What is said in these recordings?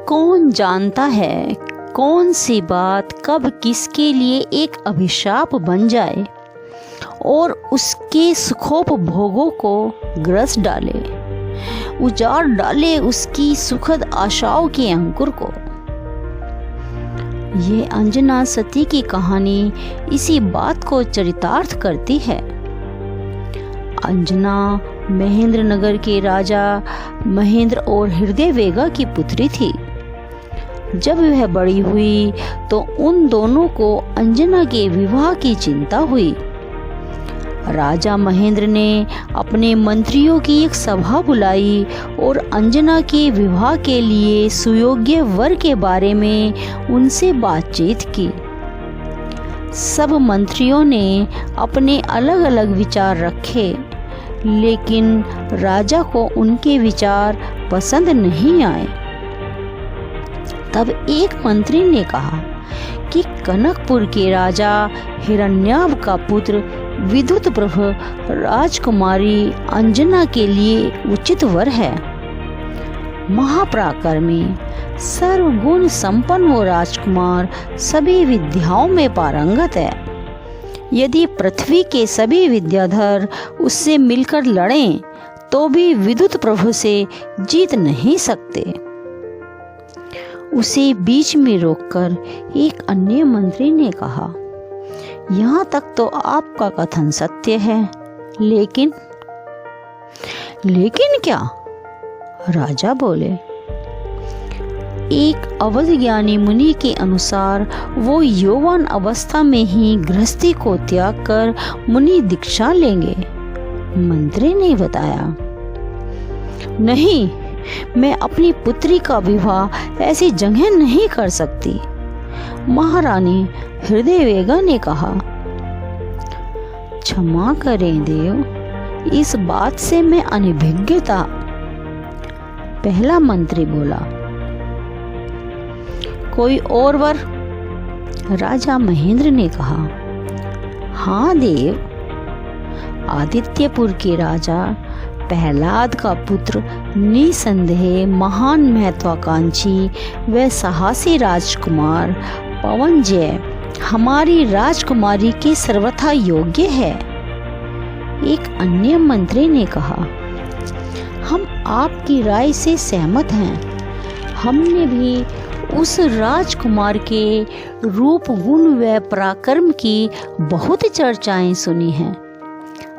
कौन जानता है कौन सी बात कब किसके लिए एक अभिशाप बन जाए और उसके सुखोपभोगों को ग्रस डाले, उजाड़ डाले उसकी सुखद आशाओं के अंकुर को। ये अंजना सती की कहानी इसी बात को चरितार्थ करती है। अंजना महेंद्र नगर के राजा महेंद्र और हृदय वेगा की पुत्री थी। जब वह बड़ी हुई तो उन दोनों को अंजना के विवाह की चिंता हुई। राजा महेंद्र ने अपने मंत्रियों की एक सभा बुलाई और अंजना के विवाह के लिए सुयोग्य वर के बारे में उनसे बातचीत की। सब मंत्रियों ने अपने अलग अलग विचार रखे, लेकिन राजा को उनके विचार पसंद नहीं आए। तब एक मंत्री ने कहा कि कनकपुर के राजा हिरण्याभ का पुत्र विद्युत प्रभ राजकुमारी अंजना के लिए उचित वर है। महापराक्रमी, सर्वगुण संपन्न वो राजकुमार सभी विद्याओं में पारंगत है। यदि पृथ्वी के सभी विद्याधर उससे मिलकर लड़ें तो भी विद्युत प्रभु से जीत नहीं सकते। उसे बीच में रोककर एक अन्य मंत्री ने कहा, यहाँ तक तो आपका कथन सत्य है, लेकिन क्या? राजा बोले, एक अवध ज्ञानी मुनि के अनुसार वो यौवन अवस्था में ही गृहस्थी को त्याग कर मुनि दीक्षा लेंगे। मंत्री ने बताया, नहीं, मैं अपनी पुत्री का विवाह ऐसी जगह नहीं कर सकती। महारानी हृदय वेगा ने कहा, क्षमा करें देव, इस बात से मैं अनभिज्ञ था। पहला मंत्री बोला, कोई और वर? राजा महेंद्र ने कहा, हाँ देव, आदित्यपुर के राजा प्रहलाद का पुत्र निसंदेह महान महत्वाकांक्षी व साहसी राजकुमार पवनजय हमारी राजकुमारी के सर्वथा योग्य है। एक अन्य मंत्री ने कहा, हम आपकी राय से सहमत हैं। हमने भी उस राजकुमार के रूप, गुण व पराक्रम की बहुत चर्चाएं सुनी हैं।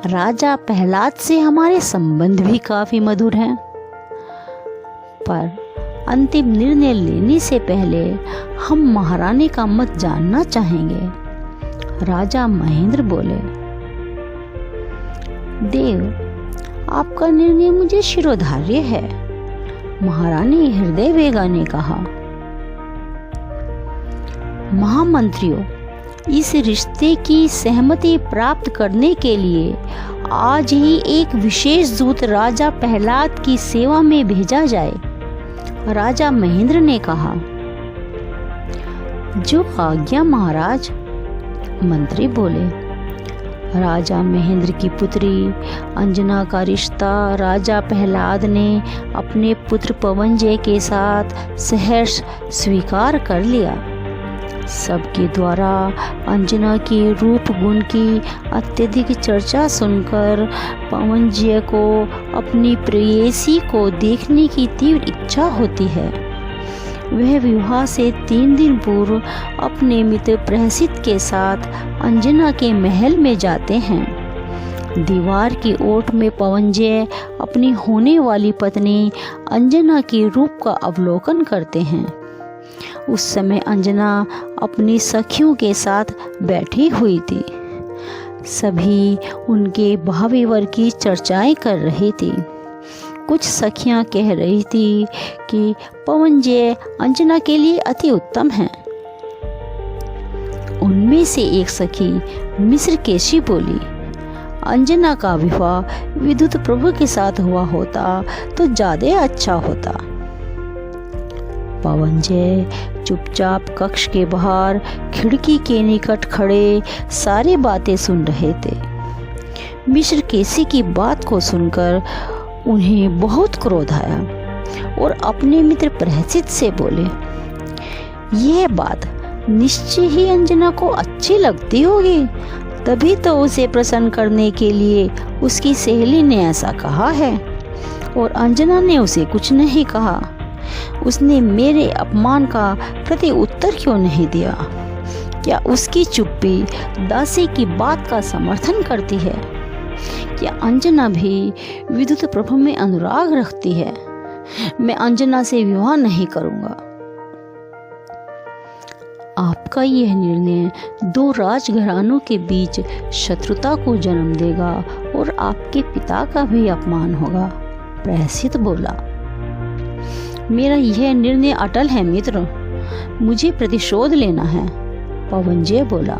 राजा प्रहलाद से हमारे संबंध भी काफी मधुर हैं, पर अंतिम निर्णय लेने से पहले हम महारानी का मत जानना चाहेंगे। राजा महेंद्र बोले, देव, आपका निर्णय मुझे शिरोधार्य है। महारानी हृदय वेगा ने कहा, महामंत्रियों, इस रिश्ते की सहमति प्राप्त करने के लिए आज ही एक विशेष दूत राजा प्रहलाद की सेवा में भेजा जाए। राजा महेंद्र ने कहा, जो आज्ञा महाराज। मंत्री बोले, राजा महेंद्र की पुत्री अंजना का रिश्ता राजा प्रहलाद ने अपने पुत्र पवनजय के साथ सहर्ष स्वीकार कर लिया। सबके द्वारा अंजना के रूप गुण की अत्यधिक चर्चा सुनकर पवनजय को अपनी प्रेयसी को देखने की तीव्र इच्छा होती है। वह विवाह से 3 दिन पूर्व अपने मित्र प्रहसित के साथ अंजना के महल में जाते हैं। दीवार की ओट में पवनजय अपनी होने वाली पत्नी अंजना के रूप का अवलोकन करते हैं। उस समय अंजना अपनी सखियों के साथ बैठी हुई थी। सभी उनके भावी वर की चर्चाएं कर रही थी। कुछ सखियां कह रही थी कि पवनजय अंजना के लिए अति उत्तम हैं। उनमें से एक सखी मिस्र केशी बोली, अंजना का विवाह विद्युत प्रभु के साथ हुआ होता तो ज्यादा अच्छा होता। पवनजय चुपचाप कक्ष के बाहर खिड़की के निकट खड़े सारी बातें सुन रहे थे। मिस्र केसी की बात को सुनकर उन्हें बहुत क्रोध आया। और अपने मित्र प्रहसित से बोले, यह बात निश्चय ही अंजना को अच्छी लगती होगी, तभी तो उसे प्रसन्न करने के लिए उसकी सहेली ने ऐसा कहा है। और अंजना ने उसे कुछ नहीं कहा। उसने मेरे अपमान का प्रति उत्तर क्यों नहीं दिया? क्या उसकी चुप्पी दासी की बात का समर्थन करती है? क्या अंजना भी विद्युत प्रभा में अनुराग रखती है? मैं अंजना से विवाह नहीं करूंगा। आपका यह निर्णय दो राजघरानों के बीच शत्रुता को जन्म देगा और आपके पिता का भी अपमान होगा, प्रहसित बोला। मेरा यह निर्णय अटल है मित्र, मुझे प्रतिशोध लेना है, पवनजय बोला।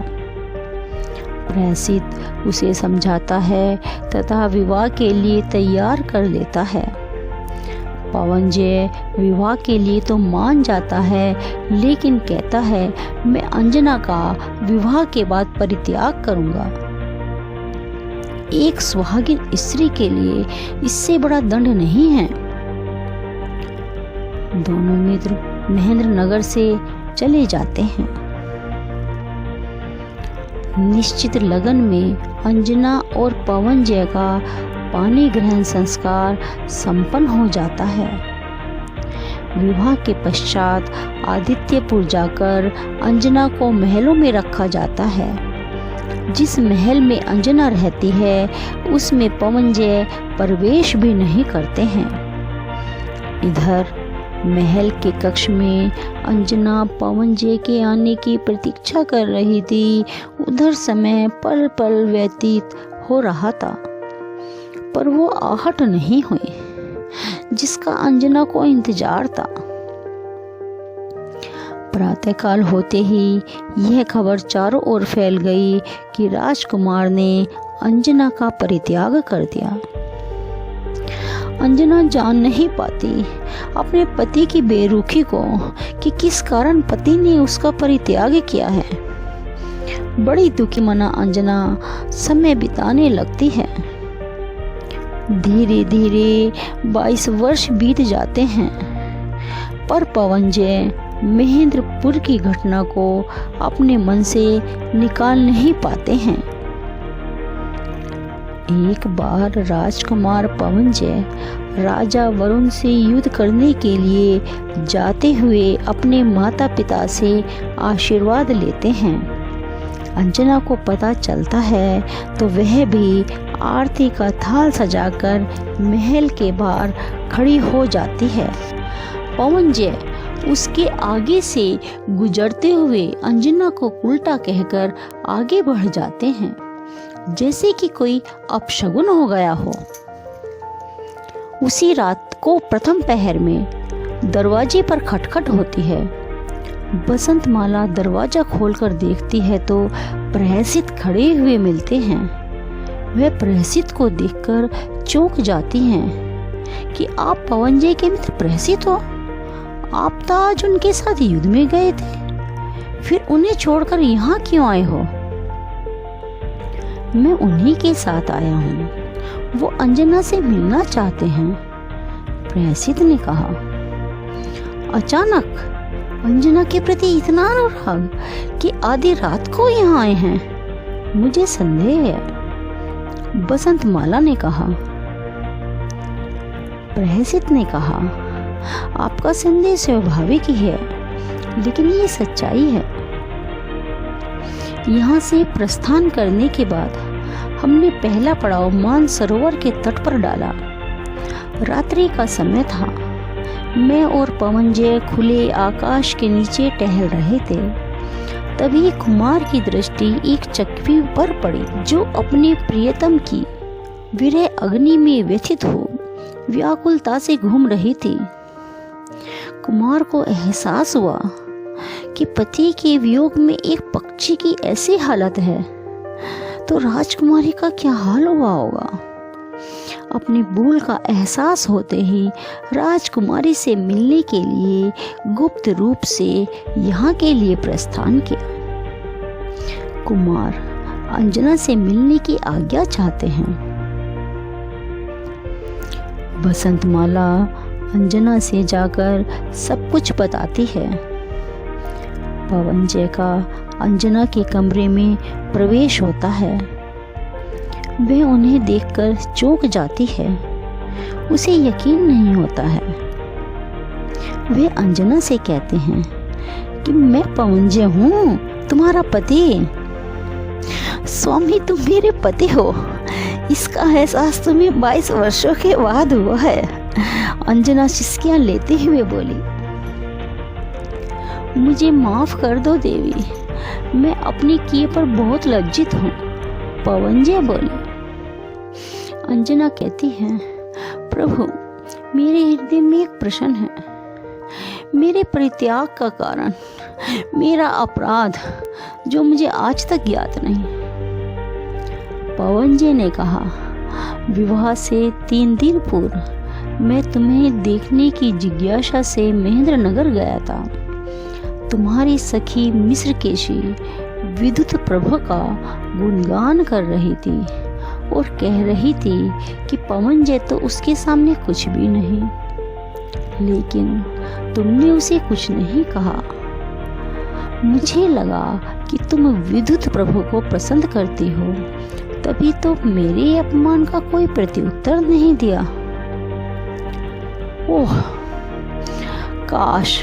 प्रहसित उसे समझाता है तथा विवाह के लिए तैयार कर लेता है। पवनजय विवाह के लिए तो मान जाता है, लेकिन कहता है मैं अंजना का विवाह के बाद परित्याग करूंगा। एक सुहागिन स्त्री के लिए इससे बड़ा दंड नहीं है। दोनों मित्र महेंद्र नगर से चले जाते हैं। निश्चित लगन में अंजना और पवनजय का पानी ग्रहण संस्कार संपन्न हो जाता है। विवाह के पश्चात आदित्यपुर जाकर अंजना को महलों में रखा जाता है। जिस महल में अंजना रहती है उसमें पवनजय प्रवेश भी नहीं करते हैं। इधर महल के कक्ष में अंजना पवनजय के आने की प्रतीक्षा कर रही थी। उधर समय पल पल व्यतीत हो रहा था, पर वो आहट नहीं हुई जिसका अंजना को इंतजार था। प्रातःकाल होते ही यह खबर चारों ओर फैल गई कि राजकुमार ने अंजना का परित्याग कर दिया। अंजना जान नहीं पाती अपने पति की बेरुखी को कि किस कारण पति ने उसका परित्याग किया है। बड़ी दुखी मना अंजना समय बिताने लगती है। धीरे धीरे 22 वर्ष बीत जाते हैं, पर पवनजय महेंद्रपुर की घटना को अपने मन से निकाल नहीं पाते हैं। एक बार राजकुमार पवनजय राजा वरुण से युद्ध करने के लिए जाते हुए अपने माता पिता से आशीर्वाद लेते हैं। अंजना को पता चलता है तो वह भी आरती का थाल सजाकर महल के बाहर खड़ी हो जाती है। पवनजय उसके आगे से गुजरते हुए अंजना को उल्टा कहकर आगे बढ़ जाते हैं, जैसे कि कोई अपशगुन हो गया हो। उसी रात को प्रथम पहर में दरवाजे पर खटखट होती है। बसंतमाला दरवाजा खोलकर देखती है तो प्रहसित खड़े हुए मिलते हैं। वह प्रहसित को देखकर चौंक जाती हैं कि आप पवनजय के मित्र प्रहसित हो। आप तो आज उनके साथ युद्ध में गए थे, फिर उन्हें छोड़कर यहाँ क्यों आए हो? मैं उन्हीं के साथ आया हूँ, वो अंजना से मिलना चाहते हैं, प्रहसित ने कहा। अचानक अंजना के प्रति इतना अनुराग कि आधी रात को यहाँ आए हैं, मुझे संदेह है, बसंतमाला ने कहा। प्रहसित ने कहा, आपका संदेह स्वाभाविक ही है, लेकिन ये सच्चाई है। यहाँ से प्रस्थान करने के बाद हमने पहला पड़ाव मानसरोवर के तट पर डाला। रात्रि का समय था। मैं और पवनजय खुले आकाश के नीचे टहल रहे थे। तभी कुमार की दृष्टि एक चक्की पर पड़ी जो अपने प्रियतम की विरह अग्नि में व्यथित हो व्याकुलता से घूम रही थी। कुमार को एहसास हुआ कि पति के वियोग में एक पक्षी की ऐसी हालत है तो राजकुमारी का क्या हाल हुआ होगा। अपनी भूल का एहसास होते ही राजकुमारी से मिलने के लिए गुप्त रूप से यहाँ के लिए प्रस्थान किया। कुमार अंजना से मिलने की आज्ञा चाहते हैं। बसंतमाला अंजना से जाकर सब कुछ बताती है। पवनजय का अंजना के कमरे में प्रवेश होता है। वह उन्हें देखकर चौंक जाती है। उसे यकीन नहीं होता है। वे अंजना से कहते हैं कि मैं पवनजय हूँ, तुम्हारा पति। स्वामी, तुम मेरे पति हो, इसका एहसास तुम्हें 22 वर्षों के बाद हुआ है। अंजना सिसकियां लेते हुए बोली, मुझे माफ कर दो देवी, मैं अपने किए पर बहुत लज्जित हूँ। पवनजय बोले। अंजना कहती है, प्रभु, मेरे हृदय में एक प्रश्न है। मेरे परित्याग का कारण, मेरा अपराध जो मुझे आज तक ज्ञात नहीं। पवनजय ने कहा, विवाह से 3 दिन पूर्व मैं तुम्हें देखने की जिज्ञासा से महेंद्रनगर गया था। तुम्हारी सखी मिश्रकेशी विद्युत प्रभा का गुणगान कर रही थी और कह रही थी कि पवनजय तो उसके सामने कुछ भी नहीं, लेकिन तुमने उसे कुछ नहीं कहा। मुझे लगा कि तुम विद्युत प्रभु को पसंद करती हो, तभी तो मेरे अपमान का कोई प्रत्युत्तर नहीं दिया। ओह, काश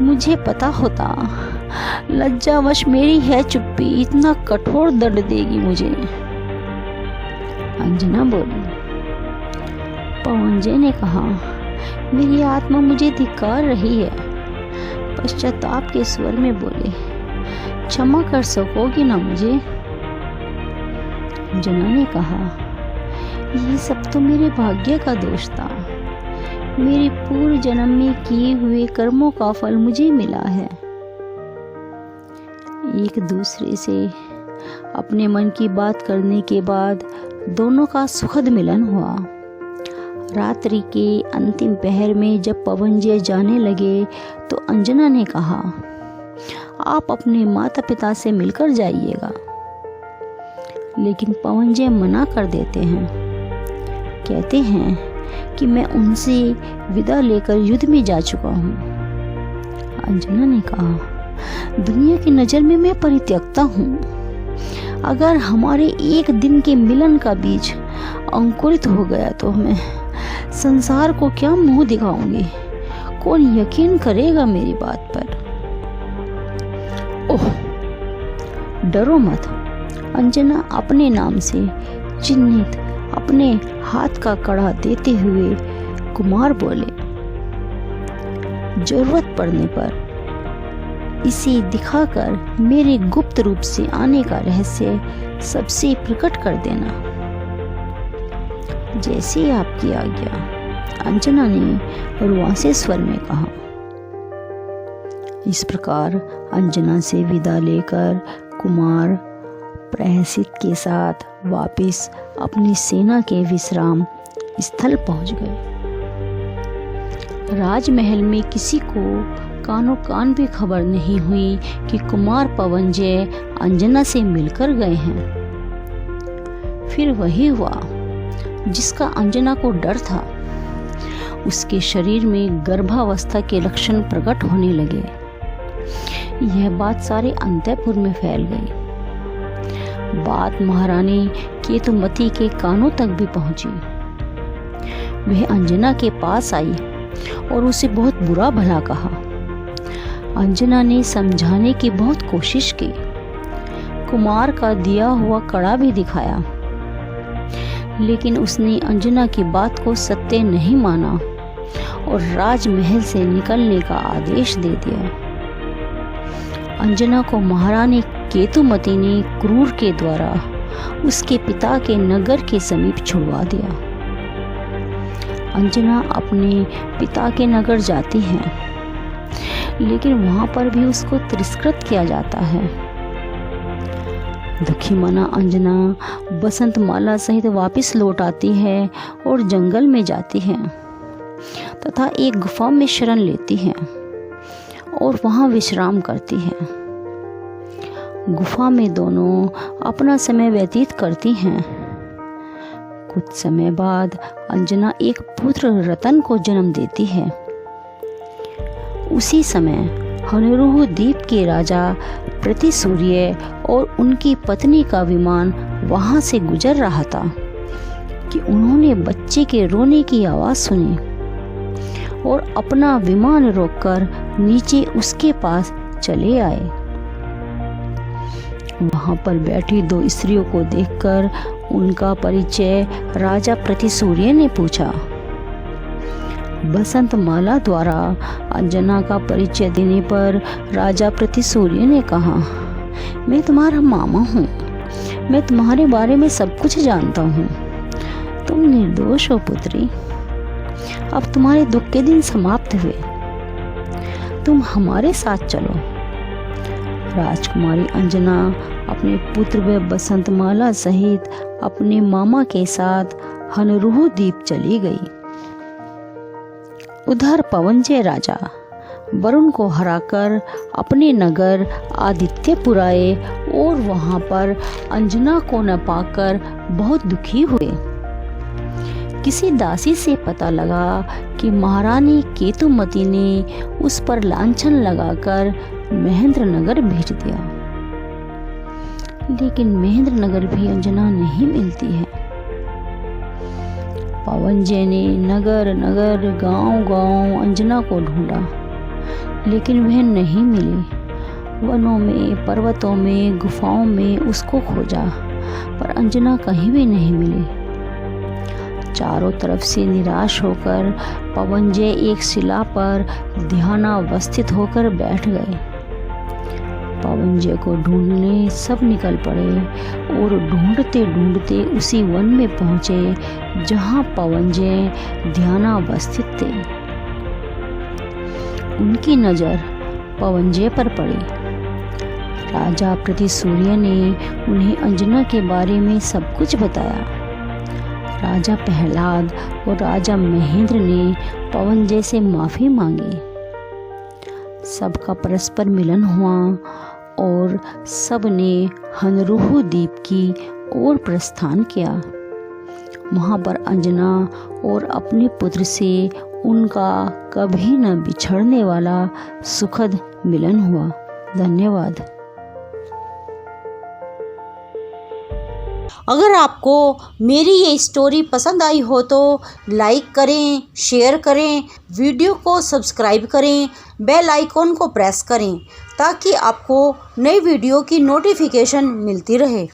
मुझे पता होता। लज्जावश मेरी है चुप्पी इतना कठोर दंड देगी मुझे। अंजना बोली। पवनजय ने कहा, मेरी आत्मा मुझे धिक्कार रही है। पश्चाताप के स्वर में बोले, क्षमा कर सकोगी ना मुझे? अंजना ने कहा, ये सब तो मेरे भाग्य का दोष था। मेरे पूर्व जन्म में किए हुए कर्मों का फल मुझे मिला है। एक दूसरे से अपने मन की बात करने के बाद दोनों का सुखद मिलन हुआ। रात्रि के अंतिम पहर में जब पवनजय जाने लगे तो अंजना ने कहा, आप अपने माता पिता से मिलकर जाइएगा। लेकिन पवनजय मना कर देते हैं। कहते हैं कि मैं उनसे विदा लेकर युद्ध में जा चुका हूँ। अंजना ने कहा, दुनिया की नज़र में मैं परित्यक्ता हूँ। अगर हमारे एक दिन के मिलन का बीज अंकुरित हो गया तो मैं संसार को क्या मुंह दिखाऊंगी? कौन यकीन करेगा मेरी बात पर? ओह, डरो मत। अंजना अपने नाम से चिन्हित अपने हाथ का कड़ा देते हुए कुमार बोले, जरूरत पड़ने पर इसे दिखाकर मेरे गुप्त रूप से आने का रहस्य सबसे प्रकट कर देना। जैसे आपकी आज्ञा, अंजना ने रुआंसे स्वर में कहा। इस प्रकार अंजना से विदा लेकर कुमार प्रहसित के साथ वापस अपनी सेना के विश्राम स्थल पहुंच गए। राजमहल में किसी को कानो कान भी खबर नहीं हुई कि कुमार पवनजय अंजना से मिलकर गए हैं। फिर वही हुआ जिसका अंजना को डर था। उसके शरीर में गर्भावस्था के लक्षण प्रकट होने लगे। यह बात सारे अंतःपुर में फैल गई। बात महारानी केतुमती के कानों तक भी पहुंची। वह अंजना के पास आई और उसे बहुत बुरा भला कहा। अंजना ने समझाने की बहुत कोशिश की। कुमार का दिया हुआ कड़ा भी दिखाया, लेकिन उसने अंजना की बात को सत्य नहीं माना और राजमहल से निकलने का आदेश दे दिया। अंजना को महारानी केतुमती ने क्रूर के द्वारा उसके पिता के नगर के समीप छुड़वा दिया। अंजना अपने पिता के नगर जाती है, लेकिन वहां पर भी उसको तिरस्कृत किया जाता है। दुखी मना अंजना बसंत माला सहित वापस लौट आती है और जंगल में जाती है तथा एक गुफा में शरण लेती है और वहां विश्राम करती है। गुफा में दोनों अपना समय व्यतीत करती हैं। कुछ समय बाद अंजना एक पुत्र रतन को जन्म देती है। उसी समय हनुरुह द्वीप के राजा प्रतिसूर्य और उनकी पत्नी का विमान वहां से गुजर रहा था कि उन्होंने बच्चे के रोने की आवाज सुनी और अपना विमान रोककर नीचे उसके पास चले आए। वहां पर बैठी दो स्त्रियों को देखकर उनका परिचय राजा प्रतिसूर्य ने पूछा। बसंत माला द्वारा अंजना का परिचय देने पर राजा प्रतिसूर्य ने कहा, मैं तुम्हारा मामा हूँ, मैं तुम्हारे बारे में सब कुछ जानता हूँ। तुम निर्दोष हो पुत्री, अब तुम्हारे दुख के दिन समाप्त हुए, तुम हमारे साथ चलो। राजकुमारी अंजना अपने पुत्र व बसंतमाला सहित अपने मामा के साथ हनुरुह द्वीप चली गई। उधर पवनजय राजा वरुण को हराकर अपने नगर आदित्यपुर आए और वहां पर अंजना को न पाकर बहुत दुखी हुए। किसी दासी से पता लगा कि महारानी केतुमती ने उस पर लांछन लगाकर महेंद्र नगर भेज दिया, लेकिन महेंद्र नगर भी अंजना नहीं मिलती है। पवनजय ने नगर नगर गांव-गांव अंजना को ढूंढा, लेकिन वह नहीं मिली। वनों में, पर्वतों में, गुफाओं में उसको खोजा, पर अंजना कहीं भी नहीं मिली। चारों तरफ से निराश होकर पवनजय एक शिला पर ध्यानावस्थित होकर बैठ गए। पवनजय को ढूंढने सब निकल पड़े और ढूंढते ढूंढते उसी वन में पहुंचे जहां पवनजय ध्यानावस्थित थे। उनकी नजर पवनजय पर पड़ी। राजा प्रतिसूर्य ने उन्हें अंजना के बारे में सब कुछ बताया। राजा प्रहलाद और राजा महेंद्र ने पवनजय से माफी मांगी। सबका परस्पर मिलन हुआ और सब ने हनुरुह द्वीप की ओर प्रस्थान किया। वहां पर अंजना और अपने पुत्र से उनका कभी न बिछड़ने वाला सुखद मिलन हुआ। धन्यवाद। अगर आपको मेरी ये स्टोरी पसंद आई हो तो लाइक करें, शेयर करें, वीडियो को सब्सक्राइब करें, बेल आइकॉन को प्रेस करें ताकि आपको नई वीडियो की नोटिफिकेशन मिलती रहे।